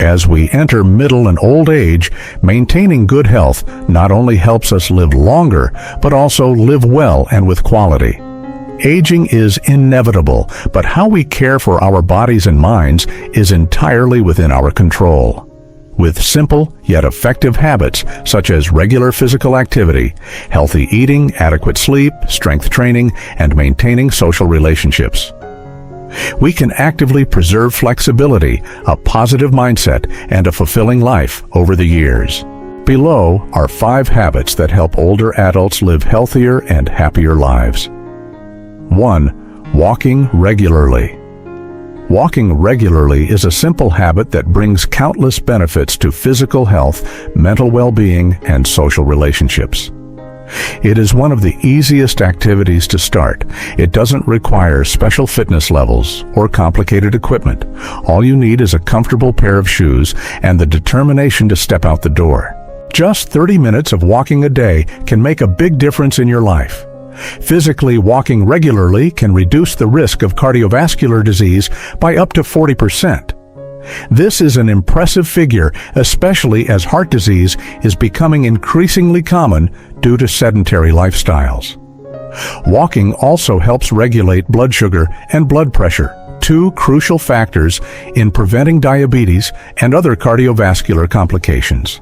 As we enter middle and old age, maintaining good health not only helps us live longer, but also live well and with quality. Aging is inevitable, but how we care for our bodies and minds is entirely within our control. With simple yet effective habits such as regular physical activity, healthy eating, adequate sleep, strength training, and maintaining social relationships, we can actively preserve flexibility, a positive mindset, and a fulfilling life over the years. Below are 5 habits that help older adults live healthier and happier lives. 1. Walking regularly. Walking regularly is a simple habit that brings countless benefits to physical health, mental well-being, and social relationships. It is one of the easiest activities to start. It doesn't require special fitness levels or complicated equipment. All you need is a comfortable pair of shoes and the determination to step out the door. Just 30 minutes of walking a day can make a big difference in your life. Physically walking regularly can reduce the risk of cardiovascular disease by up to 40%. This is an impressive figure, especially as heart disease is becoming increasingly common due to sedentary lifestyles. Walking also helps regulate blood sugar and blood pressure, 2 crucial factors in preventing diabetes and other cardiovascular complications.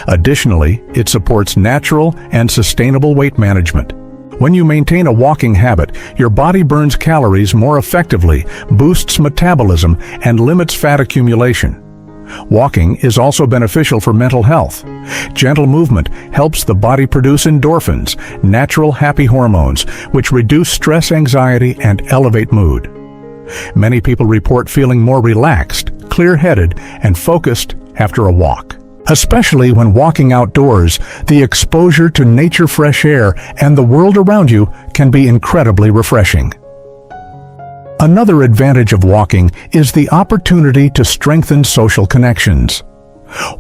Additionally, it supports natural and sustainable weight management. When you maintain a walking habit, your body burns calories more effectively, boosts metabolism, and limits fat accumulation. Walking is also beneficial for mental health. Gentle movement helps the body produce endorphins, natural happy hormones, which reduce stress, anxiety, and elevate mood. Many people report feeling more relaxed, clear-headed, and focused after a walk. Especially when walking outdoors, the exposure to nature, fresh air, and the world around you can be incredibly refreshing. Another advantage of walking is the opportunity to strengthen social connections.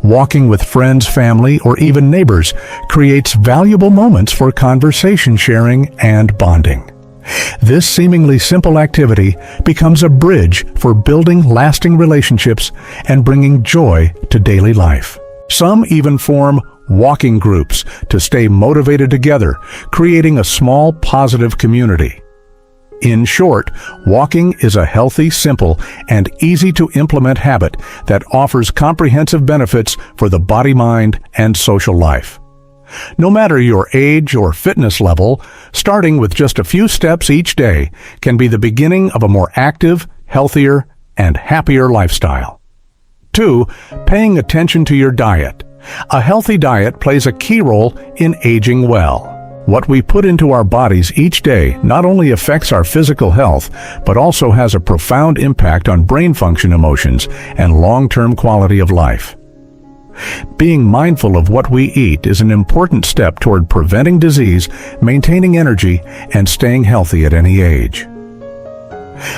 Walking with friends, family, or even neighbors creates valuable moments for conversation sharing and bonding. This seemingly simple activity becomes a bridge for building lasting relationships and bringing joy to daily life. Some even form walking groups to stay motivated together, creating a small, positive community. In short, walking is a healthy, simple, and easy-to-implement habit that offers comprehensive benefits for the body, mind, and social life. No matter your age or fitness level, starting with just a few steps each day can be the beginning of a more active, healthier, and happier lifestyle. 2. Paying attention to your diet. A healthy diet plays a key role in aging well. What we put into our bodies each day not only affects our physical health, but also has a profound impact on brain function, emotions, and long-term quality of life. Being mindful of what we eat is an important step toward preventing disease, maintaining energy, and staying healthy at any age.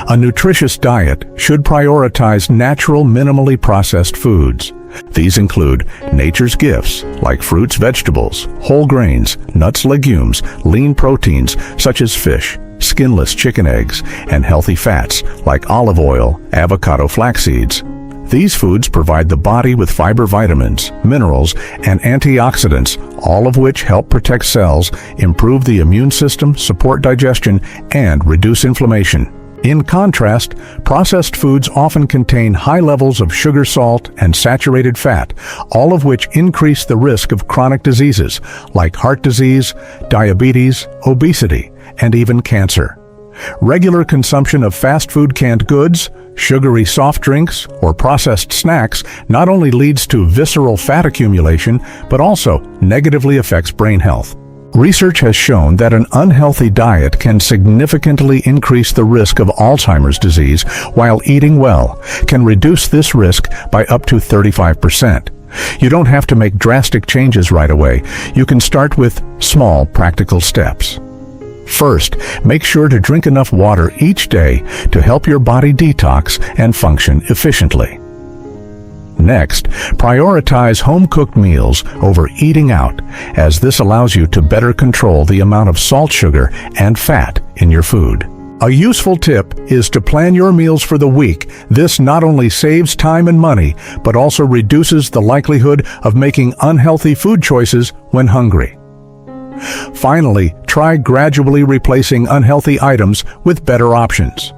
A nutritious diet should prioritize natural, minimally processed foods. These include nature's gifts like fruits, vegetables, whole grains, nuts, legumes, lean proteins such as fish, skinless chicken eggs, and healthy fats like olive oil, avocado, flax seeds. These foods provide the body with fiber, vitamins, minerals, and antioxidants, all of which help protect cells, improve the immune system, support digestion, and reduce inflammation. In contrast, processed foods often contain high levels of sugar, salt, and saturated fat, all of which increase the risk of chronic diseases like heart disease, diabetes, obesity, and even cancer. Regular consumption of fast food, canned goods, sugary soft drinks, or processed snacks not only leads to visceral fat accumulation, but also negatively affects brain health. Research has shown that an unhealthy diet can significantly increase the risk of Alzheimer's disease, while eating well can reduce this risk by up to 35%. You don't have to make drastic changes right away. You can start with small, practical steps. First, make sure to drink enough water each day to help your body detox and function efficiently. Next, prioritize home-cooked meals over eating out, as this allows you to better control the amount of salt, sugar, and fat in your food. A useful tip is to plan your meals for the week. This not only saves time and money, but also reduces the likelihood of making unhealthy food choices when hungry. Finally, try gradually replacing unhealthy items with better options.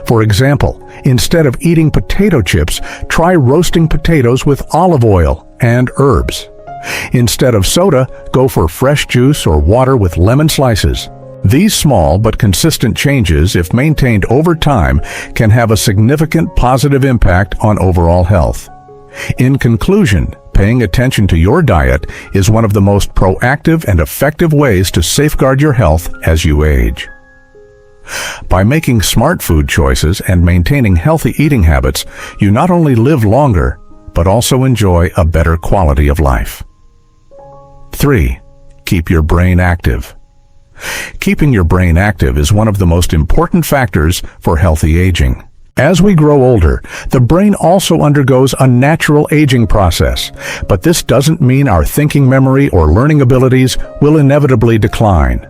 For example, instead of eating potato chips, try roasting potatoes with olive oil and herbs. Instead of soda, go for fresh juice or water with lemon slices. These small but consistent changes, if maintained over time, can have a significant positive impact on overall health. In conclusion, paying attention to your diet is one of the most proactive and effective ways to safeguard your health as you age. By making smart food choices and maintaining healthy eating habits, you not only live longer, but also enjoy a better quality of life. 3. Keep your brain active. Keeping your brain active is one of the most important factors for healthy aging. As we grow older, the brain also undergoes a natural aging process, but this doesn't mean our thinking memory or learning abilities will inevitably decline.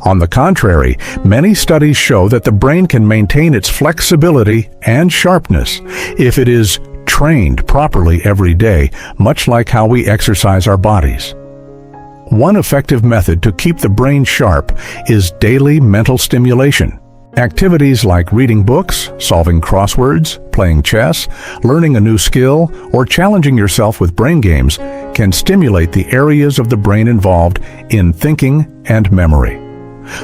On the contrary, many studies show that the brain can maintain its flexibility and sharpness if it is trained properly every day, much like how we exercise our bodies. One effective method to keep the brain sharp is daily mental stimulation. Activities like reading books, solving crosswords, playing chess, learning a new skill, or challenging yourself with brain games can stimulate the areas of the brain involved in thinking and memory.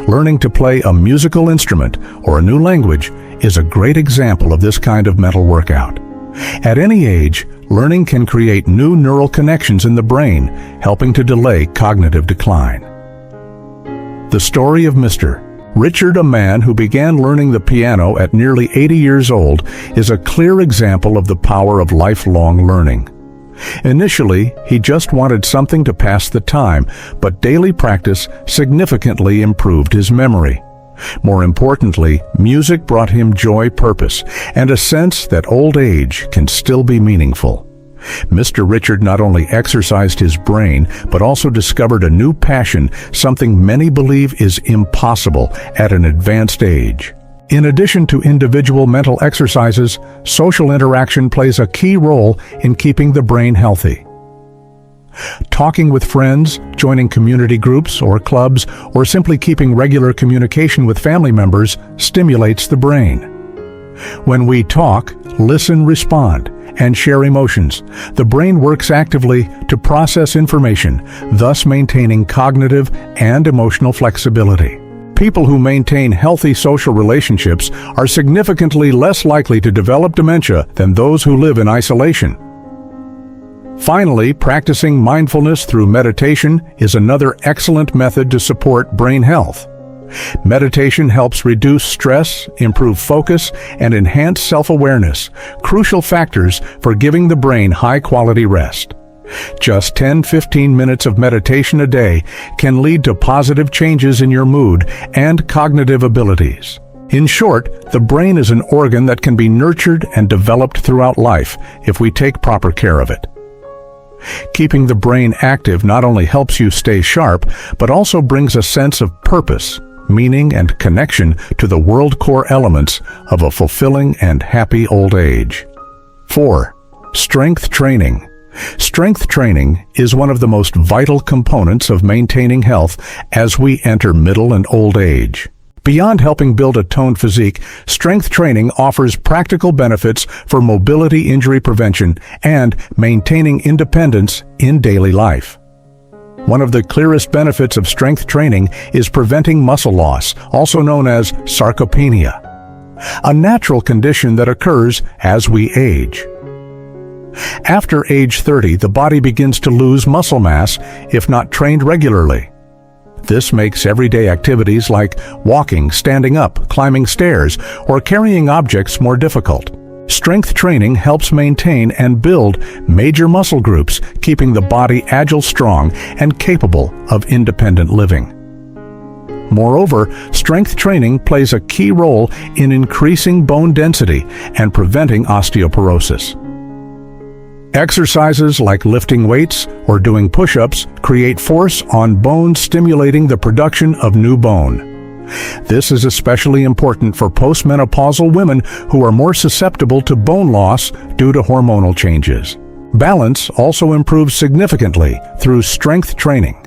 Learning to play a musical instrument or a new language is a great example of this kind of mental workout. At any age, learning can create new neural connections in the brain, helping to delay cognitive decline. The story of Mr. Richard, a man who began learning the piano at nearly 80 years old, is a clear example of the power of lifelong learning. Initially, he just wanted something to pass the time, but daily practice significantly improved his memory. More importantly, music brought him joy, purpose, and a sense that old age can still be meaningful. Mr. Richard not only exercised his brain, but also discovered a new passion, something many believe is impossible at an advanced age. In addition to individual mental exercises, social interaction plays a key role in keeping the brain healthy. Talking with friends, joining community groups or clubs, or simply keeping regular communication with family members stimulates the brain. When we talk, listen, respond, and share emotions, the brain works actively to process information, thus maintaining cognitive and emotional flexibility. People who maintain healthy social relationships are significantly less likely to develop dementia than those who live in isolation. Finally, practicing mindfulness through meditation is another excellent method to support brain health. Meditation helps reduce stress, improve focus, and enhance self-awareness, crucial factors for giving the brain high-quality rest. Just 10-15 minutes of meditation a day can lead to positive changes in your mood and cognitive abilities. In short, the brain is an organ that can be nurtured and developed throughout life if we take proper care of it. Keeping the brain active not only helps you stay sharp, but also brings a sense of purpose, meaning, and connection to the world core elements of a fulfilling and happy old age. 4. Strength training. Strength training is one of the most vital components of maintaining health as we enter middle and old age. Beyond helping build a toned physique, strength training offers practical benefits for mobility injury prevention and maintaining independence in daily life. One of the clearest benefits of strength training is preventing muscle loss, also known as sarcopenia, a natural condition that occurs as we age. After age 30, the body begins to lose muscle mass if not trained regularly. This makes everyday activities like walking, standing up, climbing stairs, or carrying objects more difficult. Strength training helps maintain and build major muscle groups, keeping the body agile, strong, and capable of independent living. Moreover, strength training plays a key role in increasing bone density and preventing osteoporosis. Exercises like lifting weights or doing push-ups create force on bone, stimulating the production of new bone. This is especially important for postmenopausal women who are more susceptible to bone loss due to hormonal changes. Balance also improves significantly through strength training.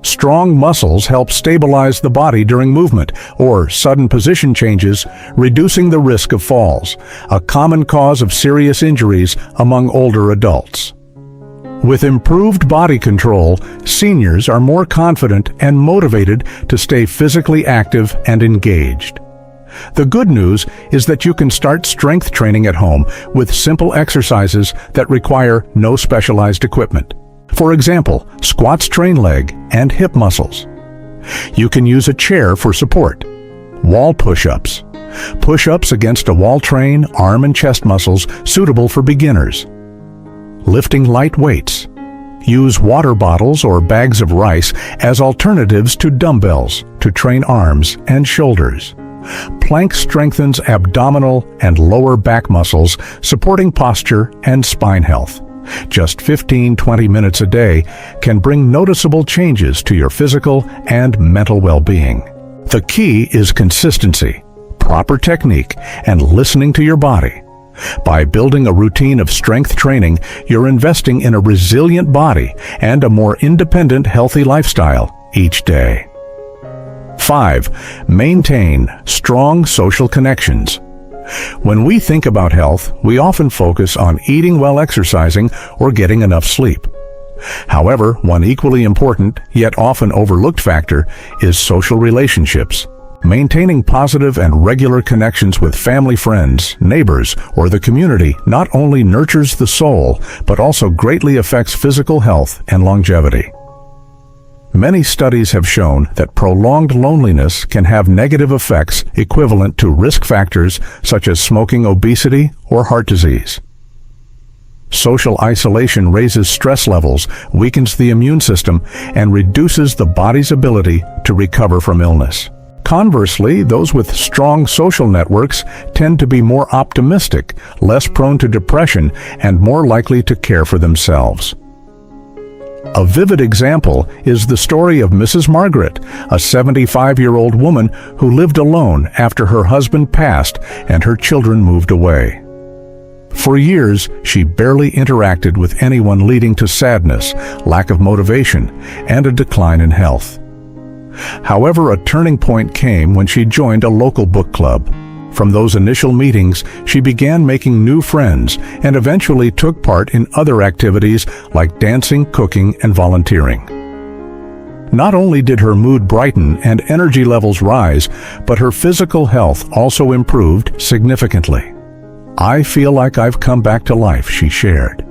Strong muscles help stabilize the body during movement or sudden position changes, reducing the risk of falls, a common cause of serious injuries among older adults. With improved body control, seniors are more confident and motivated to stay physically active and engaged. The good news is that you can start strength training at home with simple exercises that require no specialized equipment. For example, squats train leg and hip muscles. You can use a chair for support. Wall push-ups. Push-ups against a wall train arm and chest muscles suitable for beginners. Lifting light weights. Use water bottles or bags of rice as alternatives to dumbbells to train arms and shoulders. Plank strengthens abdominal and lower back muscles, supporting posture and spine health. Just 15-20 minutes a day can bring noticeable changes to your physical and mental well-being. The key is consistency, proper technique, and listening to your body. By building a routine of strength training, you're investing in a resilient body and a more independent, healthy lifestyle each day. 5. Maintain strong social connections. When we think about health, we often focus on eating well, exercising, or getting enough sleep. However, one equally important, yet often overlooked factor is social relationships. Maintaining positive and regular connections with family, friends, neighbors, or the community not only nurtures the soul, but also greatly affects physical health and longevity. Many studies have shown that prolonged loneliness can have negative effects equivalent to risk factors such as smoking, obesity, or heart disease. Social isolation raises stress levels, weakens the immune system, and reduces the body's ability to recover from illness. Conversely, those with strong social networks tend to be more optimistic, less prone to depression, and more likely to care for themselves. A vivid example is the story of Mrs. Margaret, a 75-year-old woman who lived alone after her husband passed and her children moved away. For years, she barely interacted with anyone, leading to sadness, lack of motivation, and a decline in health. However, a turning point came when she joined a local book club. From those initial meetings, she began making new friends and eventually took part in other activities like dancing, cooking, and volunteering. Not only did her mood brighten and energy levels rise, but her physical health also improved significantly. "I feel like I've come back to life," she shared.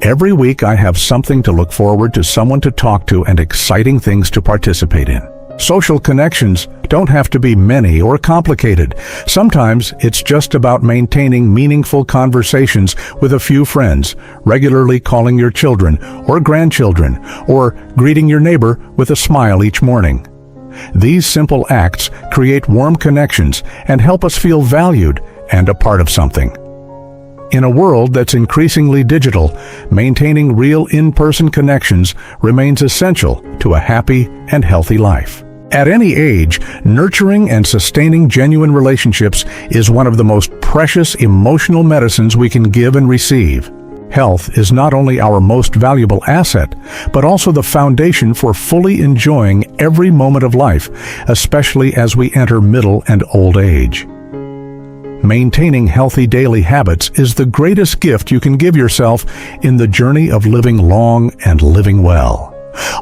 "Every week I have something to look forward to, someone to talk to, and exciting things to participate in." Social connections don't have to be many or complicated. Sometimes it's just about maintaining meaningful conversations with a few friends, regularly calling your children or grandchildren, or greeting your neighbor with a smile each morning. These simple acts create warm connections and help us feel valued and a part of something. In a world that's increasingly digital, maintaining real in-person connections remains essential to a happy and healthy life. At any age, nurturing and sustaining genuine relationships is one of the most precious emotional medicines we can give and receive. Health is not only our most valuable asset, but also the foundation for fully enjoying every moment of life, especially as we enter middle and old age. Maintaining healthy daily habits is the greatest gift you can give yourself in the journey of living long and living well.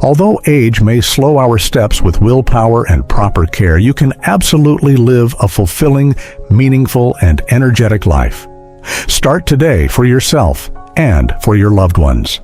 Although age may slow our steps, with willpower and proper care, you can absolutely live a fulfilling, meaningful, and energetic life. Start today for yourself and for your loved ones.